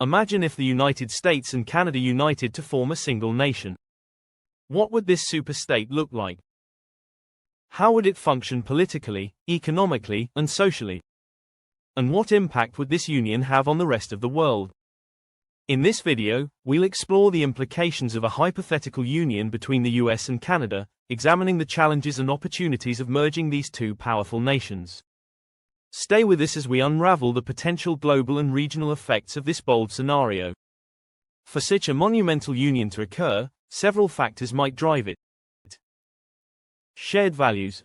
Imagine if the United States and Canada united to form a single nation. What would this superstate look like? How would it function politically, economically, and socially? And what impact would this union have on the rest of the world? In this video, we'll explore the implications of a hypothetical union between the US and Canada, examining the challenges and opportunities of merging these two powerful nations. Stay with us as we unravel the potential global and regional effects of this bold scenario. For such a monumental union to occur, several factors might drive it. Shared values.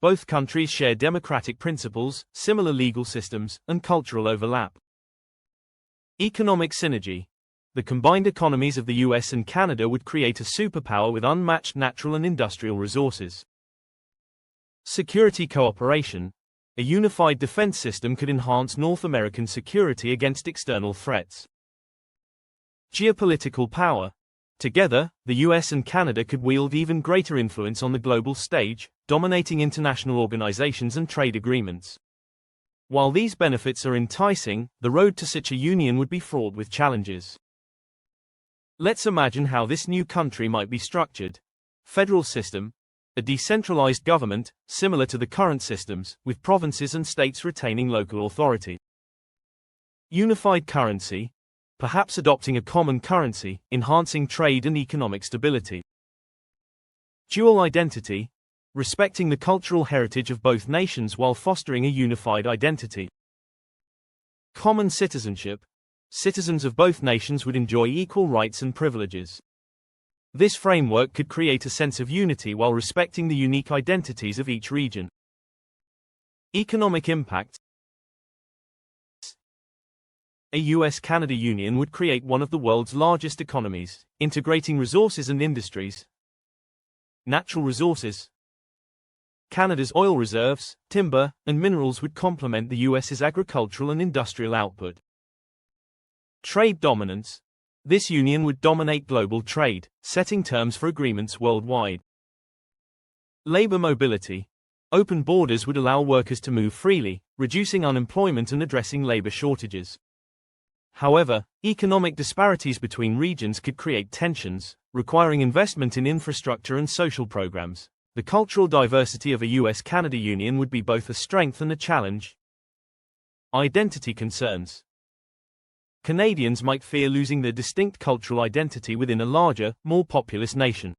Both countries share democratic principles, similar legal systems, and cultural overlap. Economic synergy. The combined economies of the US and Canada would create a superpower with unmatched natural and industrial resources. Security cooperation. A unified defense system could enhance North American security against external threats. Geopolitical power. Together, the US and Canada could wield even greater influence on the global stage, dominating international organizations and trade agreements. While these benefits are enticing, the road to such a union would be fraught with challenges. Let's imagine how this new country might be structured. Federal system. A decentralized government, similar to the current systems, with provinces and states retaining local authority. Unified currency. Perhaps adopting a common currency, enhancing trade and economic stability. Dual identity. Respecting the cultural heritage of both nations while fostering a unified identity. Common citizenship. Citizens of both nations would enjoy equal rights and privileges. This framework could create a sense of unity while respecting the unique identities of each region. Economic impact. A US-Canada union would create one of the world's largest economies, integrating resources and industries. Natural resources. Canada's oil reserves, timber, and minerals would complement the US's agricultural and industrial output. Trade dominance. This union would dominate global trade, setting terms for agreements worldwide. Labor mobility. Open borders would allow workers to move freely, reducing unemployment and addressing labor shortages. However, economic disparities between regions could create tensions, requiring investment in infrastructure and social programs. The cultural diversity of a US-Canada union would be both a strength and a challenge. Identity concerns. Canadians might fear losing their distinct cultural identity within a larger, more populous nation.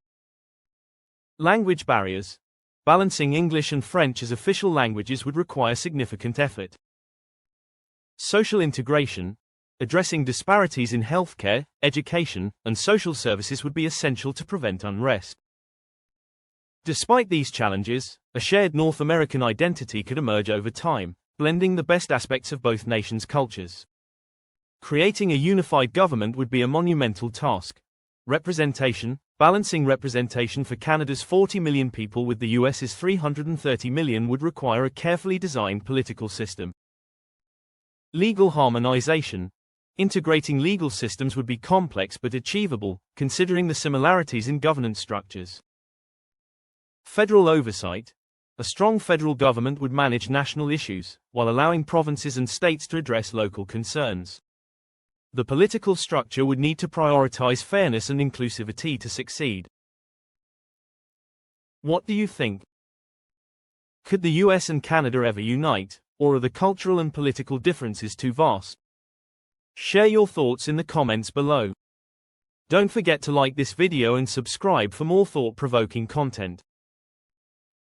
Language barriers. Balancing English and French as official languages would require significant effort. Social integration. Addressing disparities in healthcare, education, and social services would be essential to prevent unrest. Despite these challenges, a shared North American identity could emerge over time, blending the best aspects of both nations' cultures. Creating a unified government would be a monumental task. Representation. Balancing representation for Canada's 40 million people with the US's 330 million would require a carefully designed political system. Legal harmonization. Integrating legal systems would be complex but achievable, considering the similarities in governance structures. Federal oversight. A strong federal government would manage national issues, while allowing provinces and states to address local concerns. The political structure would need to prioritize fairness and inclusivity to succeed. What do you think? Could the US and Canada ever unite, or are the cultural and political differences too vast? Share your thoughts in the comments below. Don't forget to like this video and subscribe for more thought-provoking content.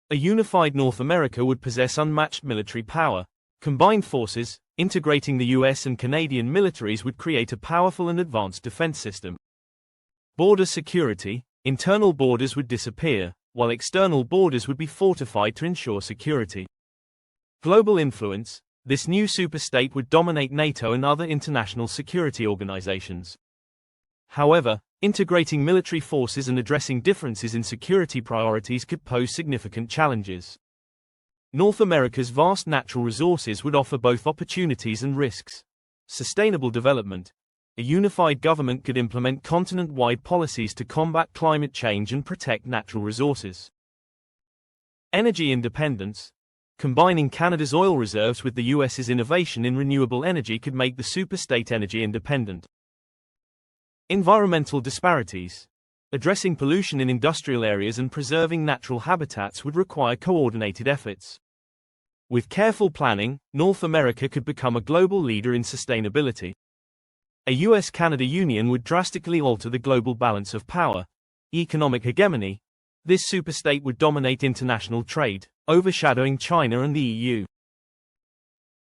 A unified North America would possess unmatched military power. Combined forces, integrating the US and Canadian militaries would create a powerful and advanced defense system. Border security. Internal borders would disappear, while external borders would be fortified to ensure security. Global influence. This new superstate would dominate NATO and other international security organizations. However, integrating military forces and addressing differences in security priorities could pose significant challenges. North America's vast natural resources would offer both opportunities and risks. Sustainable development. A unified government could implement continent-wide policies to combat climate change and protect natural resources. Energy independence. Combining Canada's oil reserves with the US's innovation in renewable energy could make the superstate energy independent. Environmental disparities. Addressing pollution in industrial areas and preserving natural habitats would require coordinated efforts. With careful planning, North America could become a global leader in sustainability. A US-Canada union would drastically alter the global balance of power. Economic hegemony. This superstate would dominate international trade, overshadowing China and the EU.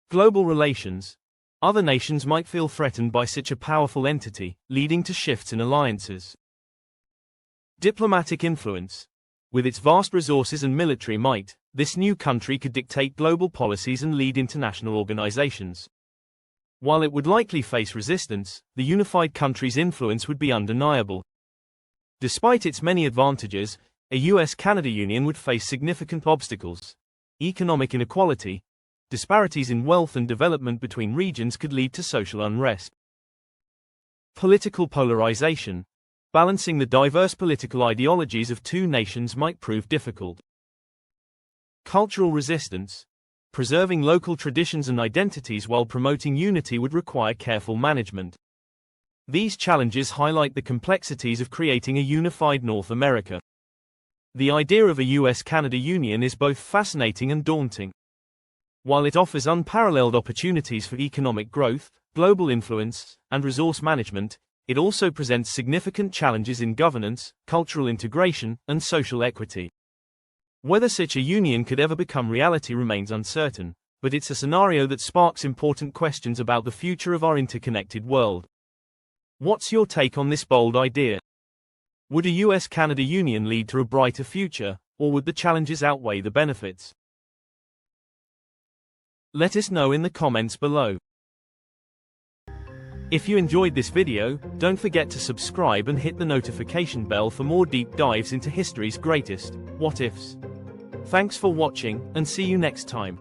Global relations. Other nations might feel threatened by such a powerful entity, leading to shifts in alliances. Diplomatic influence. With its vast resources and military might, this new country could dictate global policies and lead international organizations. While it would likely face resistance, the unified country's influence would be undeniable. Despite its many advantages, a US-Canada union would face significant obstacles. Economic inequality. Disparities in wealth and development between regions could lead to social unrest. Political polarization. Balancing the diverse political ideologies of two nations might prove difficult. Cultural resistance. Preserving local traditions and identities while promoting unity would require careful management. These challenges highlight the complexities of creating a unified North America. The idea of a US-Canada union is both fascinating and daunting. While it offers unparalleled opportunities for economic growth, global influence, and resource management, it also presents significant challenges in governance, cultural integration, and social equity. Whether such a union could ever become reality remains uncertain, but it's a scenario that sparks important questions about the future of our interconnected world. What's your take on this bold idea? Would a US-Canada union lead to a brighter future, or would the challenges outweigh the benefits? Let us know in the comments below. If you enjoyed this video, don't forget to subscribe and hit the notification bell for more deep dives into history's greatest what-ifs. Thanks for watching, and see you next time.